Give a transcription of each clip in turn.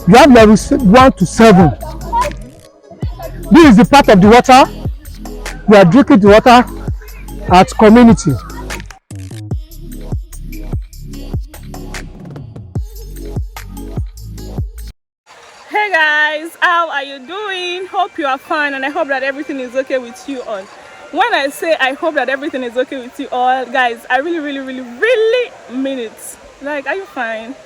You have level 1 to 7. This is the part of the water. We are drinking the water at community. Hey guys, how are you doing? Hope you are fine, and I hope that everything is okay with you all. When I say I hope that everything is okay with you all, guys, I really mean it. Like, are you fine?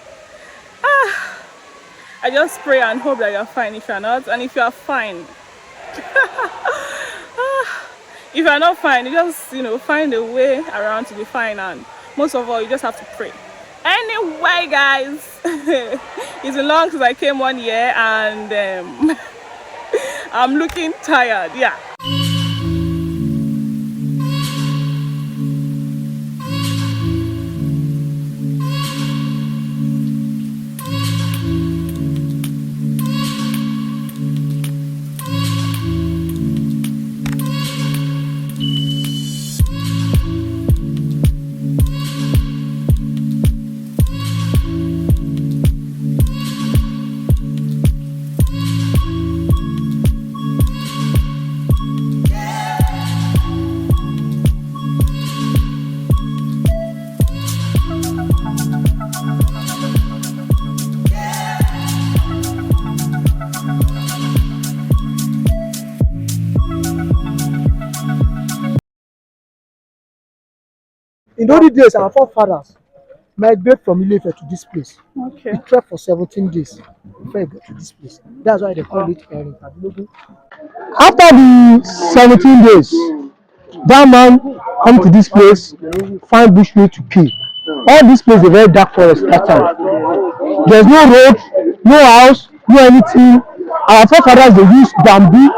I just pray and hope that you're fine if you're not, and if you're fine, if you're not fine, you just find a way around to be fine, and most of all, you just have to pray. Anyway, guys, it's been long since I came 1 year, and I'm looking tired. Yeah. In the olden days, our forefathers migrate from Ilefe to this place. Okay. We trekked for 17 days before we got to this place. That's why they call it Erin. After the 17 days, that man come to this place, find bushmeat to kill. All this place is a very dark forest that time. There's no road, no house, no anything. Our forefathers, they used bamboo.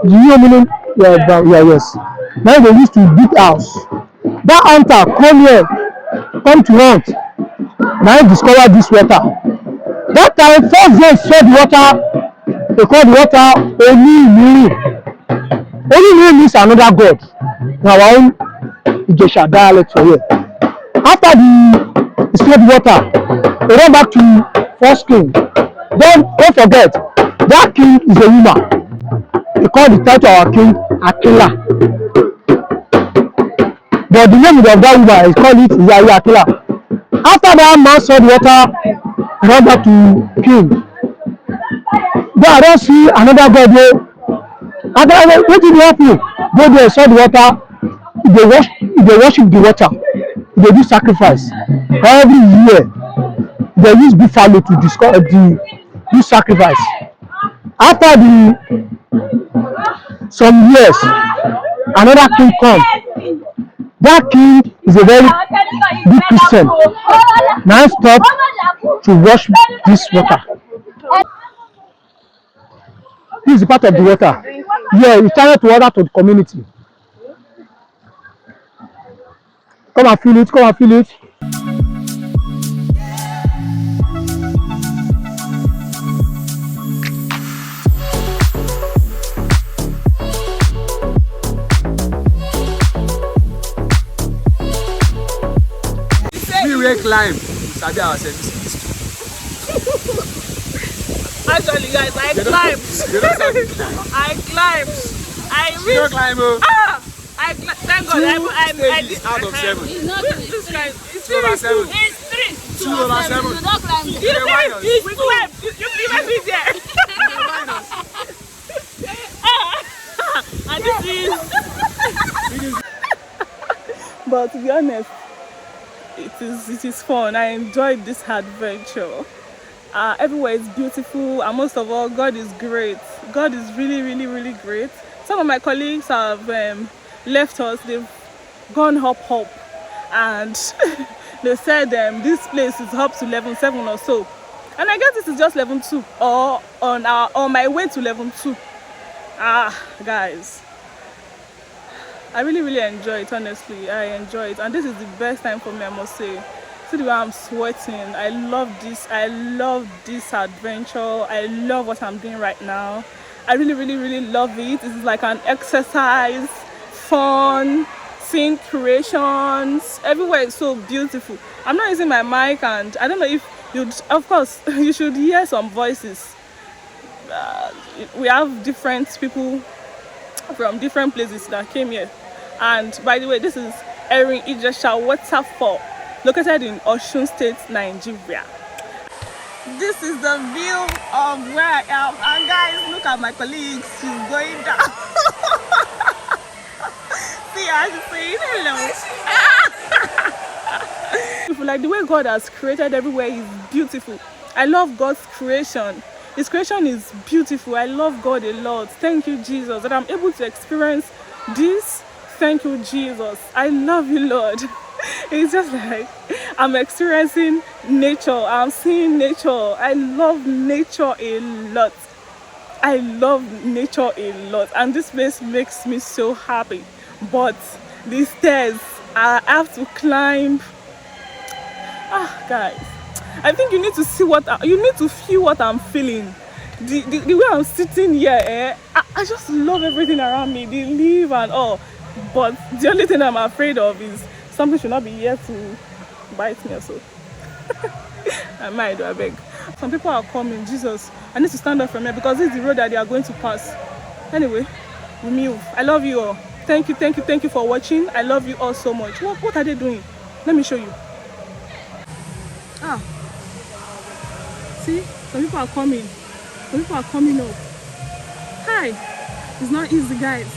Do you know meaning? Yeah, yes. Now they used to build house. That hunter come to hunt. Now he discovered this water. That time, first they saw the water, they call the water Olumirin. Olumirin means another god. In our own Ijesa dialect for here. After the disturbed water, they run back to first king. Then don't forget, that king is a woman. They call the title of our king Akila. But the name of that woman is called it Akila. After that man saw the water, run back to king. Then I don't see another god there. After what did happen? Go there, saw the water. They worship the water. They do sacrifice. Every year, they use buffalo to do sacrifice. After some years, another king come. That king is a very big Christian. Now stop to wash this water. This is the part of the water. Yeah, we turn to water to the community. Come and feel it, come and feel it. We climb. Sabi ourselves. Actually, guys, I climbed. I climbed. I reached. I thank God. I did out of 7. It's not this guys. It's 2 over 7. It's 3. 2 over 7. You don't climb. We climbed. You might be there. And this is. But to be honest, it is fun. I enjoyed this adventure. Everywhere is beautiful, and most of all, God is great. God is really great. Some of my colleagues have left us. They've gone up, and they said this place is up to level 7 or so, and I guess this is just level 2 or on my way to level 2. Guys, I really enjoy it. Honestly, I enjoy it, and this is the best time for me, I must say. See the way I'm sweating. I love this adventure. I love what I'm doing right now. I really love it. It's like an exercise, fun, seeing creations. Everywhere is so beautiful. I'm not using my mic, and I don't know if you'd, of course, you should hear some voices. We have different people from different places that came here. And by the way, this is Erin Ijesa Waterfall, located in Osun State, Nigeria. This is the view of where I am. And guys, look at my colleagues. She's going down. See her, she's saying hello. Like the way God has created everywhere is beautiful. I love God's creation. His creation is beautiful. I love God a lot. Thank you, Jesus, that I'm able to experience this. Thank you, Jesus. I love you, Lord. It's just like I'm experiencing nature. I'm seeing nature. I love nature a lot. I love nature a lot. And this place makes me so happy. But the stairs, I have to climb. Guys, I think you need to see you need to feel what I'm feeling. The way I'm sitting here, I just love everything around me, the leaf and all. But the only thing I'm afraid of is something should not be here to bite me or so. I might, I beg. Some people are coming. Jesus, I need to stand up from here because this is the road that they are going to pass. Anyway, we move. I love you all. Thank you for watching. I love you all so much. What are they doing? Let me show you. See, some people are coming. Some people are coming up. Hi. It's not easy, guys.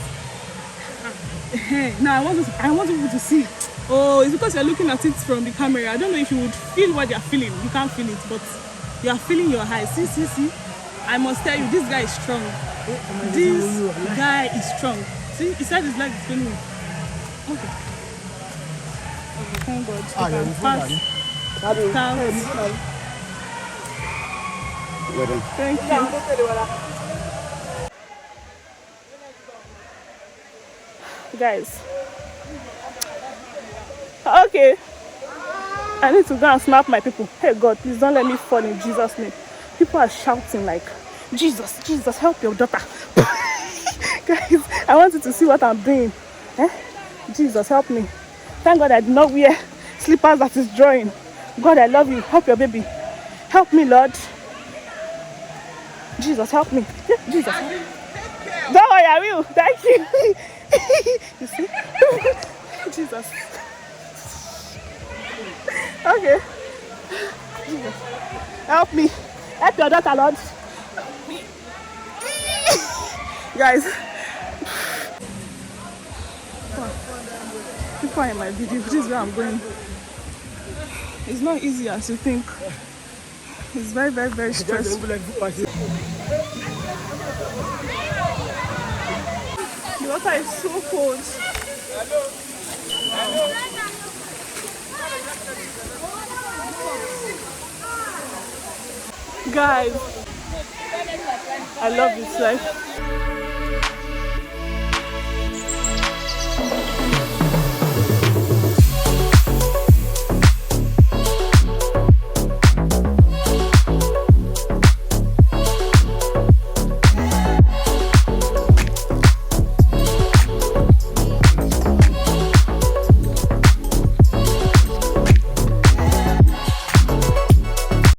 Now I want people to see. Oh, it's because you're looking at it from the camera. I don't know if you would feel what they're feeling. You can't feel it, but you are feeling your highs. See. I must tell you, this guy is strong. This guy is strong. See, he said his leg is feeling. Okay, thank God. Thank you. Guys. Okay. I need to go and snap my people. Hey God, please don't let me fall in Jesus' name. People are shouting like, Jesus, help your daughter. Guys, I want you to see what I'm doing. Jesus, help me. Thank God I did not wear slippers that is drawing. God, I love you. Help your baby. Help me, Lord. Jesus, help me. Jesus. Don't worry, I will. Thank you. You see? Jesus. Okay. Jesus. Help me. Help your daughter, Lord. Guys. People are in my video. This is where I'm going. It's not easy as you think. It's very, very, very stressful. The water is so cold. Guys, I love this life.